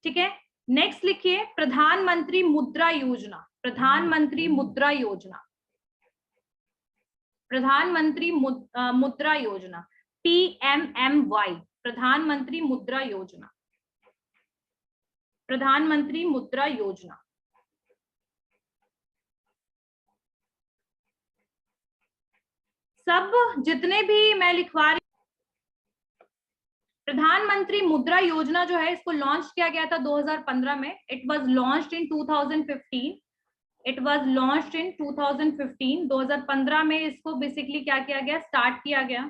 ठीक है। नेक्स्ट लिखिए प्रधानमंत्री मुद्रा योजना, प्रधानमंत्री मुद्रा योजना, प्रधानमंत्री मुद्रा योजना, PMMY, प्रधानमंत्री मुद्रा योजना, प्रधानमंत्री मुद्रा योजना। सब जितने भी मैं लिखवा रही, प्रधानमंत्री मुद्रा योजना जो है इसको लॉन्च किया गया था 2015 में। It was launched in 2015। It was launched in 2015. 2015 में इसको बेसिकली क्या किया गया, स्टार्ट किया गया.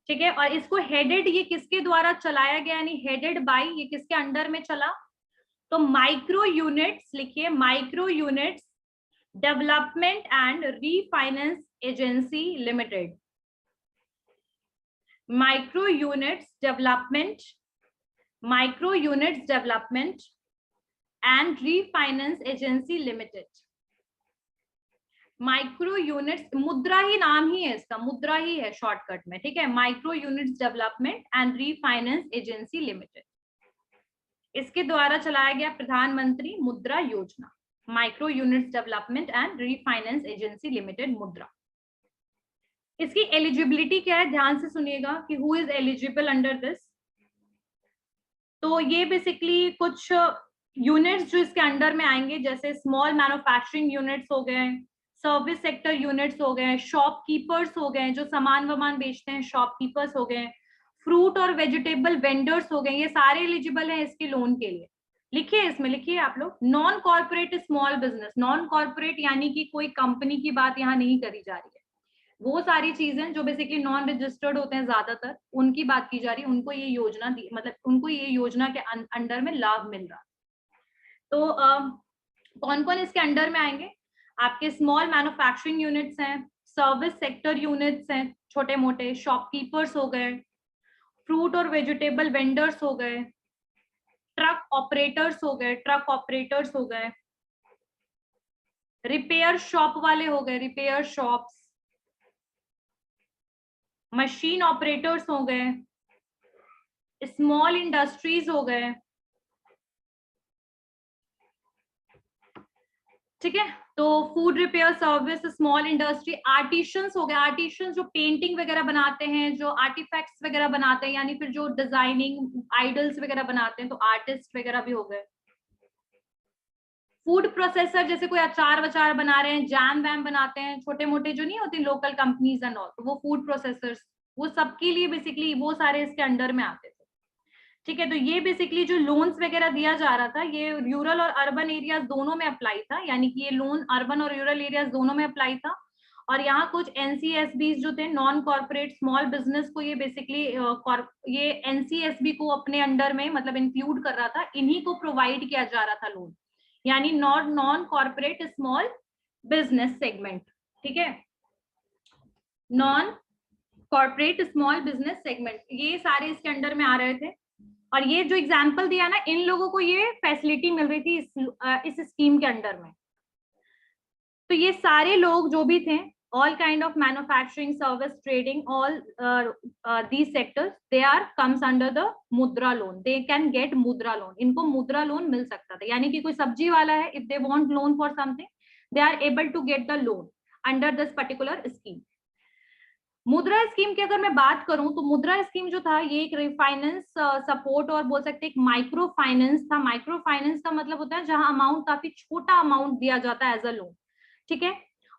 ठीक है, और इसको हेडेड, ये किसके द्वारा चलाया गया, यानी हेडेड बाय, ये किसके अंडर में चला, तो माइक्रो यूनिट्स, लिखिए micro units development and refinance agency limited. Micro units development and refinance agency limited. Micro units, मुद्रा ही नाम ही है इसका, मुद्रा ही है शॉर्टकट में. ठीक है, micro units development and refinance agency limited, इसके द्वारा चलाया गया प्रधानमंत्री मुद्रा योजना. Micro units development and refinance agency limited, मुद्रा. इसकी एलिजिबिलिटी क्या है, ध्यान से सुनिएगा कि who is eligible under this. तो ये बेसिकली कुछ यूनिट्स जो इसके अंडर में आएंगे, जैसे स्मॉल मैन्युफैक्चरिंग यूनिट्स हो गए, सर्विस सेक्टर यूनिट्स हो गए, शॉपकीपर्स हो गए जो सामान वामान बेचते हैं, शॉपकीपर्स हो गए, फ्रूट और वेजिटेबल वेंडर्स हो गए, ये सारे एलिजिबल हैं इसके लोन के लिए. लिखिए, इसमें लिखिए आप लोग, non corporate small business. Non corporate यानी कि कोई कंपनी की बात यहाँ नहीं करी जा रही है, वो सारी चीजें जो बेसिकली नॉन रजिस्टर्ड होते हैं ज्यादातर, उनकी बात की जा रही है. उनको ये योजना दी, मतलब उनको ये योजना के अंडर में लाभ मिल रहा. तो कौन कौन इसके अंडर में आएंगे, आपके स्मॉल मैन्युफैक्चरिंग यूनिट्स हैं, सर्विस सेक्टर यूनिट्स हैं छोटे मोटे, शॉपकीपर्स हो गए, फ्रूट और वेजिटेबल वेंडर्स हो गए, ट्रक ऑपरेटर्स हो गए, रिपेयर शॉप वाले हो गए, रिपेयर शॉप्स, मशीन ऑपरेटर्स हो गए, स्मॉल इंडस्ट्रीज हो गए. ठीक है, तो food repair service, small industry, artisans हो गए, आर्टिशियंस जो पेंटिंग वगैरह बनाते हैं, जो आर्टिफैक्ट्स वगैरह बनाते हैं, यानी फिर जो डिजाइनिंग आइडल्स वगैरह बनाते हैं, तो आर्टिस्ट वगैरह भी हो गए. फूड प्रोसेसर, जैसे कोई अचार वचार बना रहे हैं, जैम वैम बनाते हैं, छोटे मोटे जो नहीं होते लोकल कंपनीज एंड ऑल, तो वो फूड प्रोसेसर्स, वो सबके लिए बेसिकली वो सारे इसके अंडर में आते थे. ठीक है, तो ये बेसिकली जो लोन्स वगैरह दिया जा रहा था, ये रूरल और अर्बन एरियाज दोनों में अप्लाई था, यानी कि ये लोन अर्बन और रूरल एरियाज दोनों में अप्लाई था. और यहाँ कुछ एनसीएसबी जो थे, नॉन कॉर्पोरेट स्मॉल बिजनेस को ये बेसिकली ये एनसीएसबी को अपने अंडर में मतलब इंक्लूड कर रहा था, इन्हीं को प्रोवाइड किया जा रहा था लोन, यानी non corporate small business segment. ठीक है, non corporate small business segment, ये सारे इसके अंडर में आ रहे थे. और ये जो एग्जाम्पल दिया ना, इन लोगों को ये फैसिलिटी मिल रही थी इस स्कीम के अंडर में. तो ये सारे लोग जो भी थे, all kind of manufacturing, service, trading, all these sectors, they are comes under the Mudra loan. They can get Mudra loan, इनको मुद्रा लोन मिल सकता था. यानी कि कोई सब्जी वाला है, if they want loan for something, they are able to get the loan under this particular scheme. Mudra scheme की अगर मैं बात करूं, तो मुद्रा स्कीम जो था, ये एक रिफाइनेंस सपोर्ट और बोल सकते हैं एक माइक्रो फाइनेंस था. माइक्रो फाइनेंस का मतलब होता है जहां अमाउंट काफी छोटा अमाउंट दिया जाता है एज अ लोन. ठीक है,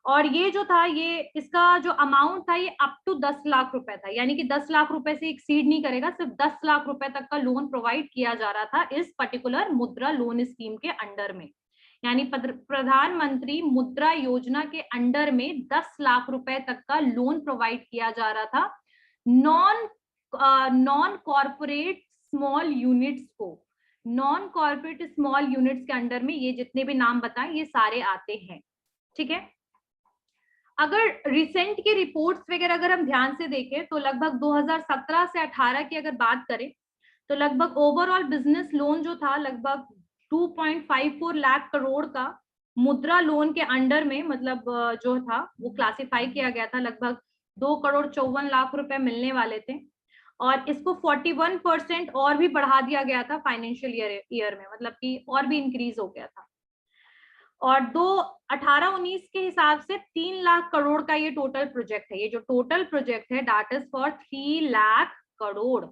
और ये जो था, ये इसका जो अमाउंट था, ये अप टू 10 लाख रुपए था, यानी कि 10 लाख रुपए से एक्सीड नहीं करेगा, सिर्फ 10 लाख रुपए तक का लोन प्रोवाइड किया जा रहा था इस पर्टिकुलर मुद्रा लोन स्कीम के अंडर में. यानी प्रधानमंत्री मुद्रा योजना के अंडर में 10 लाख रुपए तक का लोन प्रोवाइड किया जा रहा था नॉन कॉर्पोरेट स्मॉल यूनिट्स को. नॉन कॉर्पोरेट स्मॉल यूनिट्स के अंडर में ये जितने भी नाम बताए, ये सारे आते हैं. ठीक है, अगर रिसेंट की रिपोर्ट्स वगैरह अगर हम ध्यान से देखें, तो लगभग 2017 से 18 की अगर बात करें, तो लगभग ओवरऑल बिजनेस लोन जो था, लगभग 2.54 लाख करोड़ का मुद्रा लोन के अंडर में मतलब जो था वो क्लासिफाई किया गया था. लगभग 2.54 करोड़ रुपए मिलने वाले थे, और इसको 41% और भी बढ़ा दिया गया था फाइनेंशियल ईयर में, मतलब कि और भी इंक्रीज हो गया था. और 2018-19 के हिसाब से 3 लाख करोड़ का ये टोटल प्रोजेक्ट है. ये जो टोटल प्रोजेक्ट है, that is for 3 lakh crore.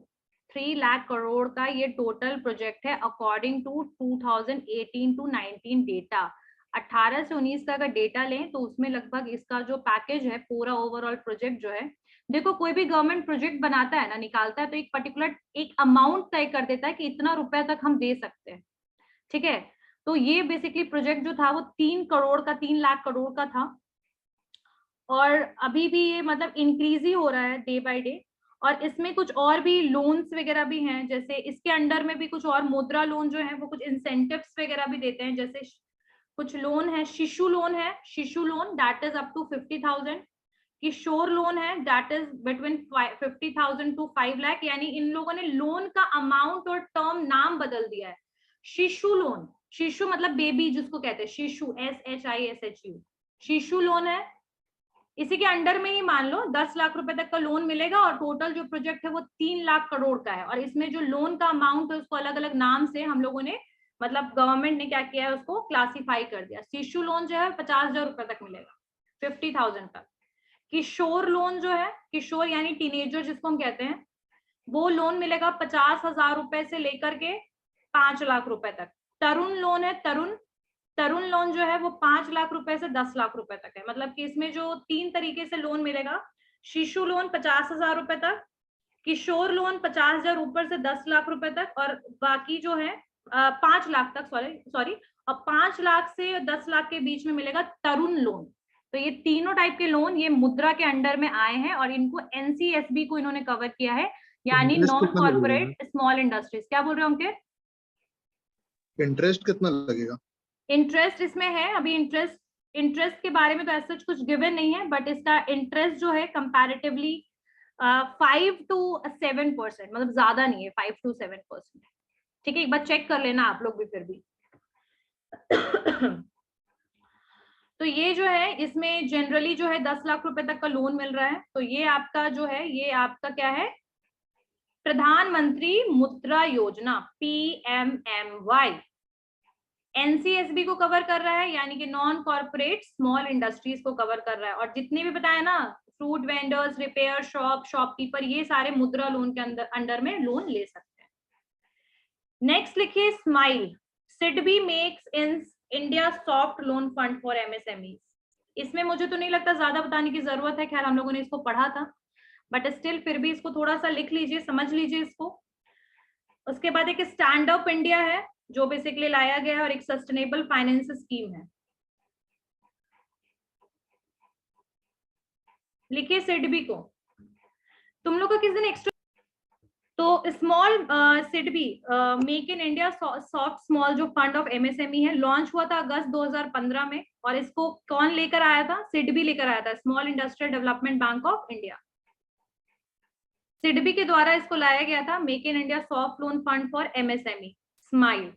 3 lakh crore का ये टोटल प्रोजेक्ट है अकॉर्डिंग टू 2018 to 19 डेटा. 18 से 19 का अगर डेटा लें, तो उसमें लगभग इसका जो पैकेज है, पूरा ओवरऑल प्रोजेक्ट जो है, देखो कोई भी गवर्नमेंट प्रोजेक्ट बनाता है ना, निकालता है, तो एक पर्टिकुलर एक अमाउंट तय कर देता है कि इतना रुपया तक हम दे सकते हैं. ठीक है, तो ये बेसिकली प्रोजेक्ट जो था वो 3 लाख करोड़ का था, और अभी भी ये मतलब इंक्रीज ही हो रहा है डे बाय डे। और इसमें कुछ और भी लोन्स वगैरह भी हैं, जैसे इसके अंडर में भी कुछ और मुद्रा लोन जो है वो कुछ इंसेंटिव्स वगैरह भी देते हैं, जैसे कुछ लोन है, शिशु लोन है, Shishu loan that is up to 50,000, Kishore loan है that is between 50,000 to 5 lakh, यानी इन लोगों ने लोन का अमाउंट और टर्म नाम बदल दिया है। शिशु लोन, शिशु मतलब बेबी जिसको कहते हैं, शिशु SHISHU, शिशु लोन है। इसी के अंडर में ही मान लो 10 लाख रुपए तक का लोन मिलेगा, और टोटल जो प्रोजेक्ट है वो 3 लाख करोड़ का है। और इसमें जो लोन का अमाउंट है उसको अलग अलग नाम से हम लोगों ने, मतलब गवर्नमेंट ने क्या किया है, उसको क्लासिफाई कर दिया। शिशु लोन जो है 50,000 रुपए तक मिलेगा, 50,000 तक। किशोर लोन जो है, किशोर यानी टीनेजर जिसको हम कहते हैं, वो लोन मिलेगा 50,000 रुपए से लेकर के 5 लाख रुपए तक। तरुण लोन है, तरुण लोन जो है वो 5 लाख रुपए से 10 लाख रुपए तक है। मतलब कि इसमें जो 3 तरीके से लोन मिलेगा, शिशु लोन 50,000 रुपए तक, किशोर लोन 50,000 ऊपर से 10 लाख रुपए तक, और बाकी जो है 5 लाख तक, सॉरी, और 5 लाख से 10 लाख के बीच में मिलेगा तरुण लोन। तो ये तीनों टाइप के लोन ये मुद्रा के अंडर में आए हैं, और इनको NCSB को इन्होंने कवर किया है, यानी Interest नॉन कितना लगेगा? Corporate small industries. क्या बोल रहे हो अंकित? इंटरेस्ट कितना लगेगा? इंटरेस्ट इसमें है, अभी इंटरेस्ट के बारे में तो ऐसा कुछ गिवन नहीं है, बट इसका इंटरेस्ट जो है कंपैरेटिवली 5 to 7%, मतलब ज्यादा नहीं है, 5 to 7%। ठीक है, एक बार चेक कर लेना आप लोग भी फिर भी। तो ये जो है इसमें जनरली जो है 10 लाख रुपए तक का लोन मिल रहा है। तो ये आपका जो है, ये आपका क्या है, प्रधानमंत्री मुद्रा योजना PMMY NCSB को कवर कर रहा है, यानी कि नॉन कॉर्पोरेट स्मॉल इंडस्ट्रीज को कवर कर रहा है। और जितने भी बताया ना, fruit vendors, repair shop, shopkeeper, ये सारे मुद्रा लोन के अंडर में लोन ले सकते हैं। नेक्स्ट लिखिए smile, SIDBI makes in India soft loan fund for MSMEs। इसमें मुझे तो नहीं लगता ज्यादा बताने की जरूरत है, खैर हम लोगों ने इसको पढ़ा था, बट स्टिल फिर भी इसको थोड़ा सा लिख लीजिए, समझ लीजिए इसको। उसके बाद एक स्टैंड अप इंडिया है जो बेसिकली लाया गया है, और एक सस्टेनेबल फाइनेंस स्कीम है। लिखिए सिडबी को, तुम लोग को किस दिन एक्स्ट्रा। तो small SIDBI make in India soft small जो फंड ऑफ MSME है, लॉन्च हुआ था अगस्त 2015 में, और इसको कौन लेकर आया था? सिडबी लेकर आया था, small industrial development bank of India. SIDBI के द्वारा इसको लाया गया था, make in India soft loan fund for MSME smile.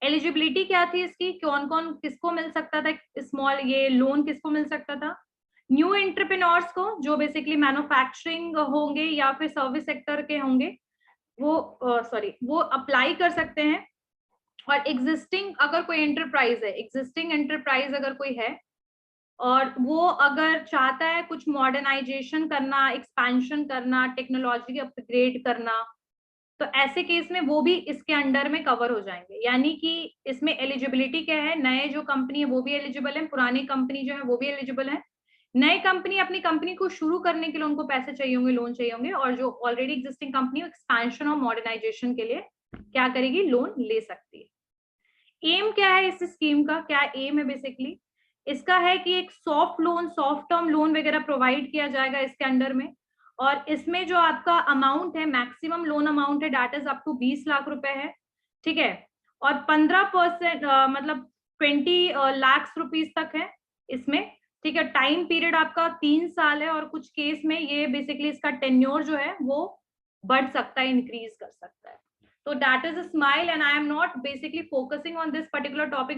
Eligibility क्या थी इसकी, कौन कौन किसको मिल सकता था स्मॉल ये लोन, किसको मिल सकता था? न्यू एंटरप्रेन्योर्स को, जो बेसिकली मैन्युफैक्चरिंग होंगे या फिर सर्विस सेक्टर के होंगे, वो अप्लाई कर सकते हैं। और एग्जिस्टिंग अगर कोई एंटरप्राइज है, एग्जिस्टिंग एंटरप्राइज अगर कोई है और वो अगर चाहता है कुछ मॉडर्नाइजेशन करना, एक्सपेंशन करना, टेक्नोलॉजी अपग्रेड करना, तो ऐसे केस में वो भी इसके अंडर में कवर हो जाएंगे। यानी कि इसमें एलिजिबिलिटी क्या है, नए जो कंपनी है वो भी एलिजिबल है, पुरानी कंपनी जो है वो भी एलिजिबल है। नए कंपनी अपनी कंपनी को शुरू करने के लिए उनको पैसे चाहिए होंगे, लोन चाहिए होंगे, और जो ऑलरेडी एग्जिस्टिंग कंपनी एक्सपेंशन और मॉडर्नाइजेशन के लिए क्या करेगी, लोन ले सकती है। एम क्या है इस स्कीम का, क्या एम है बेसिकली इसका है कि एक soft loan, soft term loan वगैरह प्रोवाइड किया जाएगा इसके अंडर में। और इसमें जो आपका अमाउंट है, मैक्सिमम लोन अमाउंट है that is up to 20 lakh रुपए है, ठीक है। और 15% मतलब 20 लाख रुपीस तक है इसमें, ठीक है। टाइम पीरियड आपका 3 साल है, और कुछ केस में ये बेसिकली इसका टेन्योर जो है वो बढ़ सकता है, इंक्रीज कर सकता है। तो that is a smile, and I am not basically focusing on this particular topic